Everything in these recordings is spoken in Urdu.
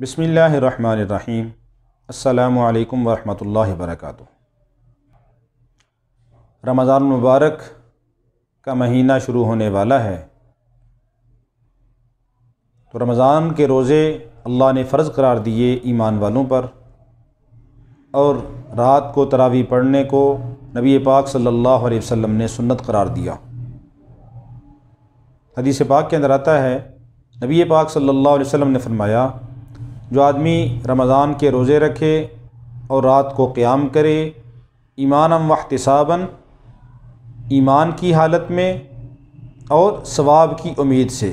بسم اللہ الرحمن الرحیم۔ السلام علیکم ورحمۃ اللہ وبرکاتہ۔ رمضان المبارک کا مہینہ شروع ہونے والا ہے، تو رمضان کے روزے اللہ نے فرض قرار دیے ایمان والوں پر، اور رات کو تراویح پڑھنے کو نبی پاک صلی اللہ علیہ وسلم نے سنت قرار دیا۔ حدیث پاک کے اندر آتا ہے، نبی پاک صلی اللہ علیہ وسلم نے فرمایا، جو آدمی رمضان کے روزے رکھے اور رات کو قیام کرے ایمانا واحتسابا، ایمان کی حالت میں اور ثواب کی امید سے،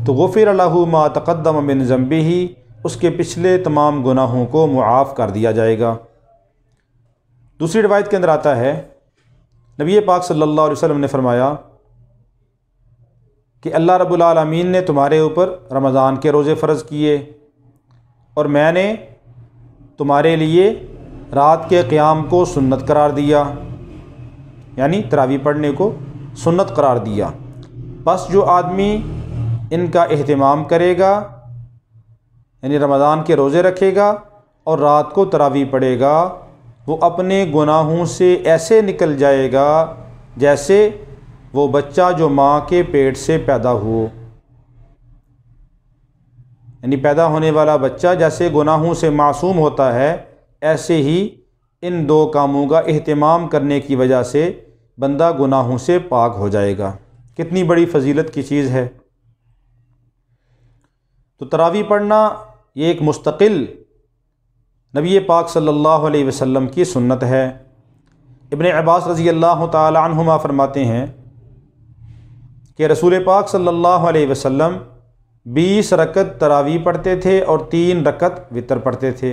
تو غفر لہ ما تقدم من ذنبہ، اس کے پچھلے تمام گناہوں کو معاف کر دیا جائے گا۔ دوسری روایت کے اندر آتا ہے، نبی پاک صلی اللہ علیہ وسلم نے فرمایا کہ اللہ رب العالمین نے تمہارے اوپر رمضان کے روزے فرض کیے، اور میں نے تمہارے لیے رات کے قیام کو سنت قرار دیا، یعنی تراویح پڑھنے کو سنت قرار دیا۔ بس جو آدمی ان کا اہتمام کرے گا، یعنی رمضان کے روزے رکھے گا اور رات کو تراویح پڑھے گا، وہ اپنے گناہوں سے ایسے نکل جائے گا جیسے وہ بچہ جو ماں کے پیٹ سے پیدا ہو، یعنی پیدا ہونے والا بچہ جیسے گناہوں سے معصوم ہوتا ہے، ایسے ہی ان دو کاموں کا اہتمام کرنے کی وجہ سے بندہ گناہوں سے پاک ہو جائے گا۔ کتنی بڑی فضیلت کی چیز ہے۔ تو تراویح پڑھنا یہ ایک مستقل نبی پاک صلی اللہ علیہ وسلم کی سنت ہے۔ ابن عباس رضی اللہ تعالی عنہما فرماتے ہیں کہ رسول پاک صلی اللہ علیہ وسلم 20 رکعت تراویح پڑھتے تھے اور 3 رکعت وتر پڑھتے تھے،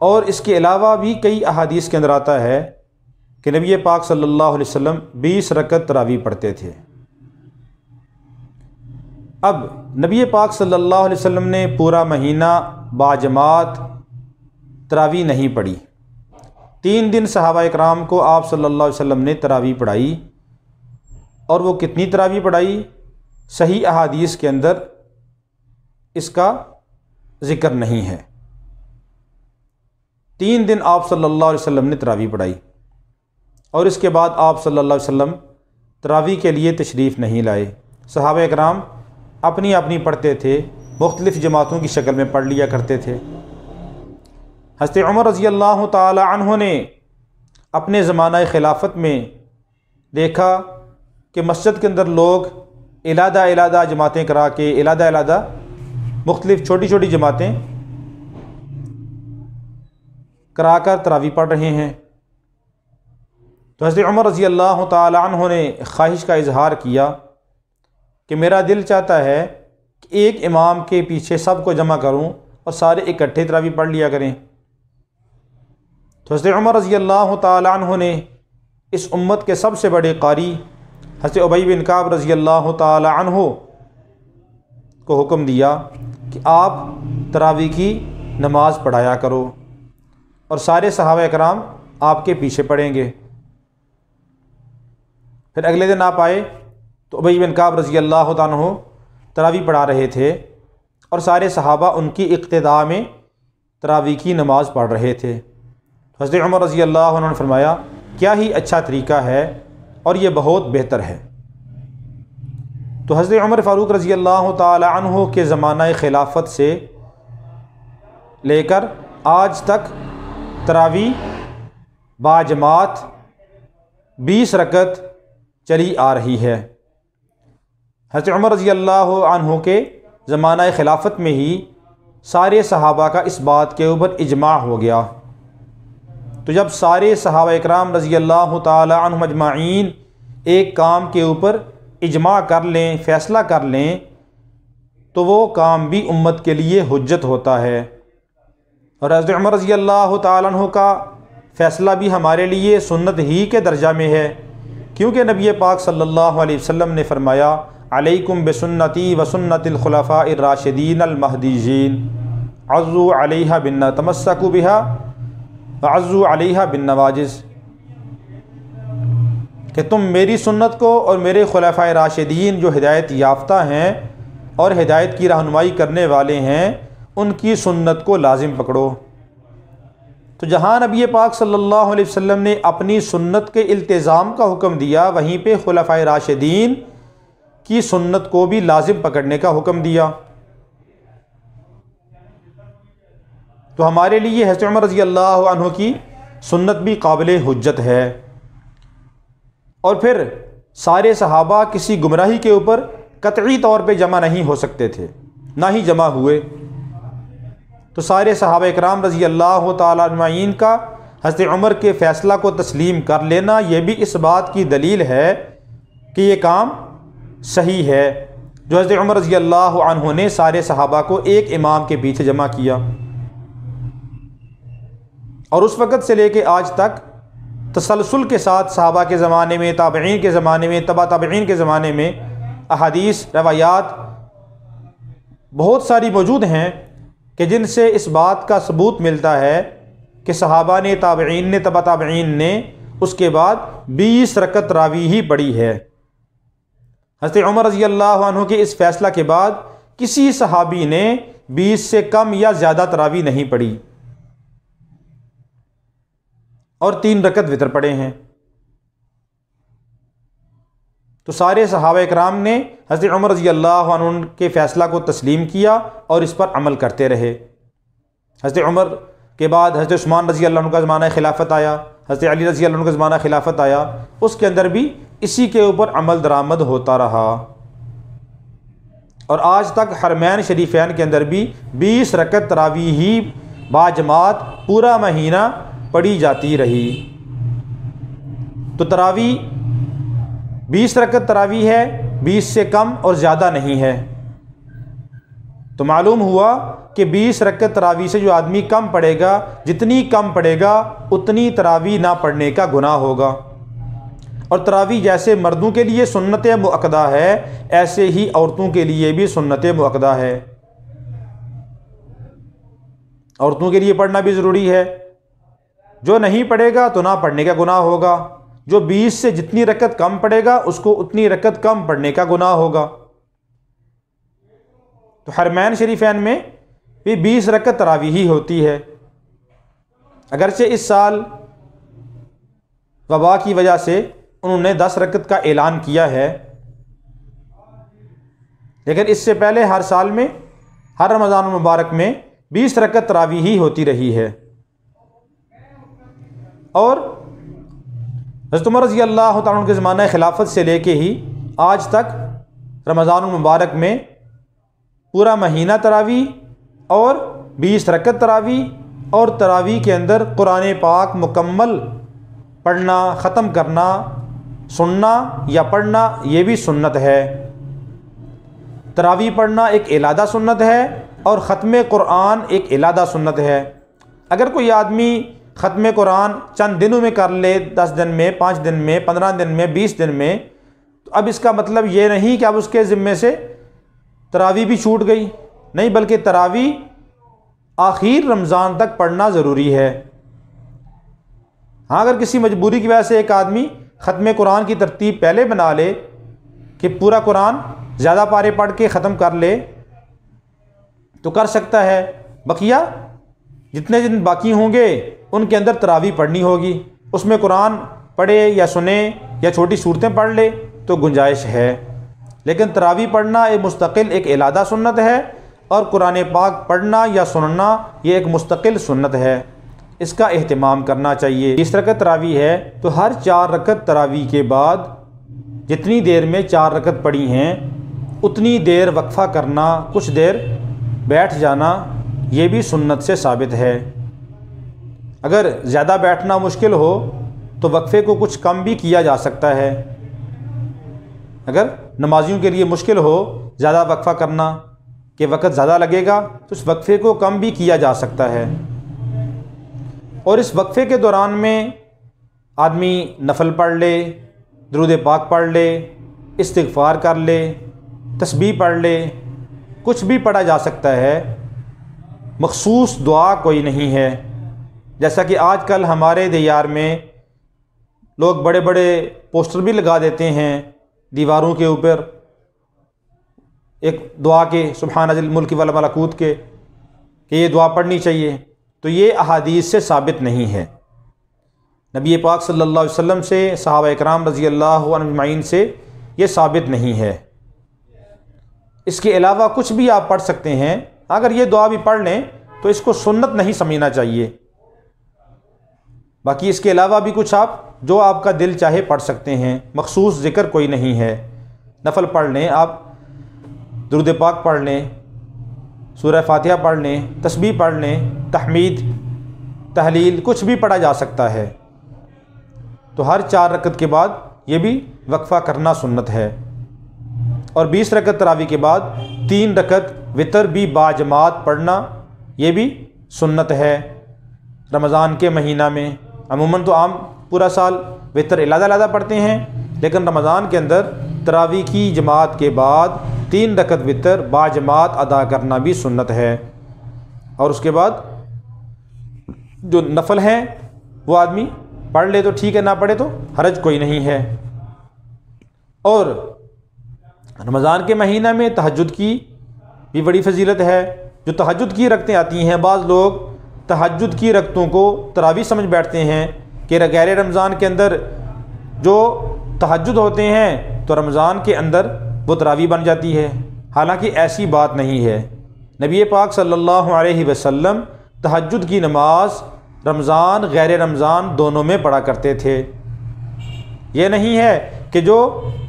اور اس کے علاوہ بھی کئی احادیث کے اندر آتا ہے کہ نبی پاک صلی اللہ علیہ وسلم 20 رکعت تراویح پڑھتے تھے۔ اب نبی پاک صلی اللہ علیہ وسلم نے پورا مہینہ باجماعت تراویح نہیں پڑھی۔ 3 دن صحابہ اکرام کو آپ صلی اللہ علیہ وسلم نے تراویح پڑھائی، اور وہ کتنی تراویح پڑھائی، صحیح احادیث کے اندر اس کا ذکر نہیں ہے۔ 3 دن آپ صلی اللہ علیہ وسلم نے تراویح پڑھائی، اور اس کے بعد آپ صلی اللہ علیہ وسلم تراویح کے لیے تشریف نہیں لائے۔ صحابہ اکرام اپنی اپنی پڑھتے تھے، مختلف جماعتوں کی شکل میں پڑھ لیا کرتے تھے۔ حضرت عمر رضی اللہ تعالی عنہ نے اپنے زمانہ خلافت میں دیکھا کہ مسجد کے اندر لوگ علیحدہ جماعتیں کرا کے، علیحدہ مختلف چھوٹی چھوٹی جماعتیں کرا کر تراویح پڑھ رہے ہیں۔ تو حضرت عمر رضی اللہ تعالی عنہ نے خواہش کا اظہار کیا کہ میرا دل چاہتا ہے کہ ایک امام کے پیچھے سب کو جمع کروں اور سارے اکٹھے تراویح پڑھ لیا کریں۔ تو حضرت عمر رضی اللہ تعالی عنہ نے اس امت کے سب سے بڑے قاری حضرت ابی بن کعب رضی اللہ تعالی عنہ کو حکم دیا کہ آپ تراویح کی نماز پڑھایا کرو، اور سارے صحابہ اکرام آپ کے پیچھے پڑھیں گے۔ پھر اگلے دن آپ آئے تو ابی بن کعب رضی اللہ تعالی عنہ تراویح پڑھا رہے تھے، اور سارے صحابہ ان کی اقتداء میں تراویح کی نماز پڑھ رہے تھے۔ حضرت عمر رضی اللہ عنہ نے فرمایا، کیا ہی اچھا طریقہ ہے، اور یہ بہت بہتر ہے۔ تو حضرت عمر فاروق رضی اللہ تعالی عنہ کے زمانہ خلافت سے لے کر آج تک تراویح باجماعت 20 رکعت چلی آ رہی ہے۔ حضرت عمر رضی اللہ عنہ کے زمانہ خلافت میں ہی سارے صحابہ کا اس بات کے اوپر اجماع ہو گیا۔ تو جب سارے صحابہ اکرام رضی اللہ تعالی عنہم اجمعین ایک کام کے اوپر اجماع کر لیں، فیصلہ کر لیں، تو وہ کام بھی امت کے لیے حجت ہوتا ہے۔ اور حضرت عمر رضی اللہ تعالی عنہ کا فیصلہ بھی ہمارے لیے سنت ہی کے درجہ میں ہے، کیونکہ نبی پاک صلی اللہ علیہ وسلم نے فرمایا، علیکم بسنتی وسنت الخلفاء الراشدین المہدیین، عضوا علیہا تمسکوا بہا وعضوا علیہا بالنواجذ، کہ تم میری سنت کو اور میرے خلفائے راشدین جو ہدایت یافتہ ہیں اور ہدایت کی رہنمائی کرنے والے ہیں ان کی سنت کو لازم پکڑو۔ تو جہاں نبی پاک صلی اللہ علیہ وسلم نے اپنی سنت کے التزام کا حکم دیا، وہیں پہ خلفائے راشدین کی سنت کو بھی لازم پکڑنے کا حکم دیا۔ تو ہمارے لیے حضرت عمر رضی اللہ عنہ کی سنت بھی قابل حجت ہے۔ اور پھر سارے صحابہ کسی گمراہی کے اوپر قطعی طور پہ جمع نہیں ہو سکتے تھے، نہ ہی جمع ہوئے۔ تو سارے صحابہ اکرام رضی اللہ تعالیٰ اجمعین کا حضرت عمر کے فیصلہ کو تسلیم کر لینا، یہ بھی اس بات کی دلیل ہے کہ یہ کام صحیح ہے جو حضرت عمر رضی اللہ عنہ نے سارے صحابہ کو ایک امام کے پیچھے جمع کیا۔ اور اس وقت سے لے کے آج تک تسلسل کے ساتھ صحابہ کے زمانے میں، تابعین کے زمانے میں، تبع تابعین کے زمانے میں احادیث، روایات بہت ساری موجود ہیں کہ جن سے اس بات کا ثبوت ملتا ہے کہ صحابہ نے، تابعین نے، تبع تابعین نے اس کے بعد 20 رکعت تراویح ہی پڑھی ہے۔ حضرت عمر رضی اللہ عنہ کے اس فیصلہ کے بعد کسی صحابی نے 20 سے کم یا زیادہ تراویح نہیں پڑھی، اور 3 رکعت وتر پڑھے ہیں۔ تو سارے صحابہ اکرام نے حضرت عمر رضی اللہ عنہ کے فیصلہ کو تسلیم کیا اور اس پر عمل کرتے رہے۔ حضرت عمر کے بعد حضرت عثمان رضی اللہ عنہ کا زمانہ خلافت آیا، حضرت علی رضی اللہ عنہ کا زمانہ خلافت آیا، اس کے اندر بھی اسی کے اوپر عمل درآمد ہوتا رہا، اور آج تک حرمین شریفین کے اندر بھی 20 رکعت تراویح ہی باجماعت پورا مہینہ پڑھی جاتی رہی۔ تو تراویح 20 رکعت تراویح ہے، 20 سے کم اور زیادہ نہیں ہے۔ تو معلوم ہوا کہ 20 رکعت تراویح سے جو آدمی کم پڑھے گا، جتنی کم پڑھے گا اتنی تراویح نہ پڑھنے کا گناہ ہوگا۔ اور تراویح جیسے مردوں کے لیے سنت مؤکدہ ہے، ایسے ہی عورتوں کے لیے بھی سنت مؤکدہ ہے۔ عورتوں کے لیے پڑھنا بھی ضروری ہے، جو نہیں پڑھے گا تو نہ پڑھنے کا گناہ ہوگا، جو 20 سے جتنی رکعت کم پڑھے گا اس کو اتنی رکعت کم پڑھنے کا گناہ ہوگا۔ تو حرمین شریفین میں بھی 20 رکعت تراویح ہی ہوتی ہے۔ اگرچہ اس سال وبا کی وجہ سے انہوں نے 10 رکعت کا اعلان کیا ہے، لیکن اس سے پہلے ہر سال میں، ہر رمضان المبارک میں 20 رکعت تراویح ہی ہوتی رہی ہے۔ اور حضرت عمر رضی اللہ تعالیٰ عنہ کے زمانہ خلافت سے لے کے ہی آج تک رمضان المبارک میں پورا مہینہ تراویح اور 20 رکعت تراویح، اور تراویح کے اندر قرآن پاک مکمل پڑھنا، ختم کرنا، سننا یا پڑھنا، یہ بھی سنت ہے۔ تراویح پڑھنا ایک علادہ سنت ہے اور ختم قرآن ایک علادہ سنت ہے۔ اگر کوئی آدمی ختم قرآن چند دنوں میں کر لے، 10 دن میں، 5 دن میں، 15 دن میں، 20 دن میں، تو اب اس کا مطلب یہ نہیں کہ اب اس کے ذمے سے تراویح بھی چھوٹ گئی، نہیں، بلکہ تراویح آخر رمضان تک پڑھنا ضروری ہے۔ ہاں، اگر کسی مجبوری کی وجہ سے ایک آدمی ختم قرآن کی ترتیب پہلے بنا لے کہ پورا قرآن زیادہ پارے پڑھ کے ختم کر لے تو کر سکتا ہے، بقیہ جتنے دن باقی ہوں گے ان کے اندر تراویح پڑھنی ہوگی، اس میں قرآن پڑھے یا سنے یا چھوٹی صورتیں پڑھ لے تو گنجائش ہے۔ لیکن تراویح پڑھنا ایک مستقل ایک علادہ سنت ہے، اور قرآن پاک پڑھنا یا سننا یہ ایک مستقل سنت ہے، اس کا اہتمام کرنا چاہیے۔ 20 رکعت تراویح ہے تو ہر 4 رکعت تراویح کے بعد جتنی دیر میں 4 رکعت پڑھی ہیں اتنی دیر وقفہ کرنا، کچھ دیر بیٹھ جانا، یہ بھی سنت سے ثابت ہے۔ اگر زیادہ بیٹھنا مشکل ہو تو وقفے کو کچھ کم بھی کیا جا سکتا ہے۔ اگر نمازیوں کے لیے مشکل ہو زیادہ وقفہ کرنا کہ وقت زیادہ لگے گا تو اس وقفے کو کم بھی کیا جا سکتا ہے، اور اس وقفے کے دوران میں آدمی نفل پڑھ لے، درود پاک پڑھ لے، استغفار کر لے، تسبیح پڑھ لے، کچھ بھی پڑھا جا سکتا ہے، مخصوص دعا کوئی نہیں ہے۔ جیسا کہ آج کل ہمارے دیار میں لوگ بڑے بڑے پوسٹر بھی لگا دیتے ہیں دیواروں کے اوپر، ایک دعا کے سبحان ذی الملک والملکوت کے کہ یہ دعا پڑھنی چاہیے، تو یہ احادیث سے ثابت نہیں ہے۔ نبی پاک صلی اللہ علیہ وسلم سے، صحابہ اکرام رضی اللہ عنہم اجمعین سے یہ ثابت نہیں ہے۔ اس کے علاوہ کچھ بھی آپ پڑھ سکتے ہیں، اگر یہ دعا بھی پڑھ لیں تو اس کو سنت نہیں سمجھنا چاہیے۔ باقی اس کے علاوہ بھی کچھ جو آپ کا دل چاہے پڑھ سکتے ہیں، مخصوص ذکر کوئی نہیں ہے۔ نفل پڑھ لیں، آپ درود پاک پڑھ لیں، سورہ فاتحہ پڑھ لیں، تسبیح پڑھ لیں، تحمید، تحلیل، کچھ بھی پڑھا جا سکتا ہے۔ تو ہر 4 رکعت کے بعد یہ بھی وقفہ کرنا سنت ہے، اور 20 رکعت تراویح کے بعد 3 رکعت وتر بھی باجماعت پڑھنا یہ بھی سنت ہے۔ رمضان کے مہینہ میں عموماً تو عام پورا سال وتر علیحدہ علیحدہ پڑھتے ہیں، لیکن رمضان کے اندر تراویح کی جماعت کے بعد 3 رکعت وتر باجماعت ادا کرنا بھی سنت ہے۔ اور اس کے بعد جو نفل ہیں وہ آدمی پڑھ لے تو ٹھیک ہے، نہ پڑھے تو حرج کوئی نہیں ہے۔ اور رمضان کے مہینہ میں تہجد کی بھی بڑی فضیلت ہے۔ جو تہجد کی رکعتیں آتی ہیں، بعض لوگ تہجد کی رکعتوں کو تراویح سمجھ بیٹھتے ہیں کہ غیر رمضان کے اندر جو تہجد ہوتے ہیں تو رمضان کے اندر وہ تراویح بن جاتی ہے، حالانکہ ایسی بات نہیں ہے۔ نبی پاک صلی اللہ علیہ وسلم تہجد کی نماز رمضان غیر رمضان دونوں میں پڑھا کرتے تھے۔ یہ نہیں ہے کہ جو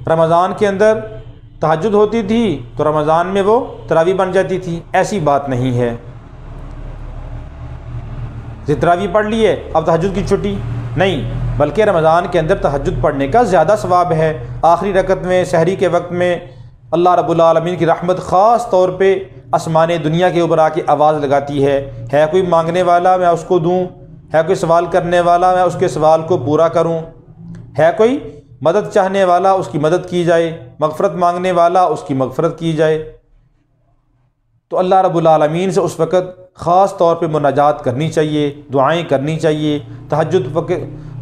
رمضان کے اندر تہجد ہوتی تھی تو رمضان میں وہ تراویح بن جاتی تھی، ایسی بات نہیں ہے۔ تراویح پڑھ لیے اب تہجد کی چھٹی نہیں، بلکہ رمضان کے اندر تہجد پڑھنے کا زیادہ ثواب ہے۔ آخری رکعت میں، سحری کے وقت میں اللہ رب العالمین کی رحمت خاص طور پہ آسمان دنیا کے اوپر آ کے آواز لگاتی ہے کوئی مانگنے والا میں اس کو دوں، ہے کوئی سوال کرنے والا میں اس کے سوال کو پورا کروں، ہے کوئی مدد چاہنے والا اس کی مدد کی جائے، مغفرت مانگنے والا اس کی مغفرت کی جائے۔ تو اللہ رب العالمین سے اس وقت خاص طور پہ مناجات کرنی چاہیے، دعائیں کرنی چاہیے، تہجد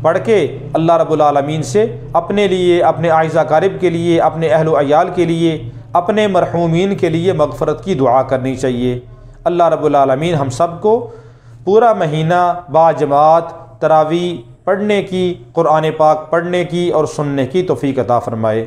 پڑھ کے اللہ رب العالمین سے اپنے لیے، اپنے اعزا قارب کے لیے، اپنے اہل و عیال کے لیے، اپنے مرحومین کے لیے مغفرت کی دعا کرنی چاہیے۔ اللہ رب العالمین ہم سب کو پورا مہینہ باجماعت تراویح پڑھنے کی، قرآن پاک پڑھنے کی اور سننے کی توفیق عطا فرمائے۔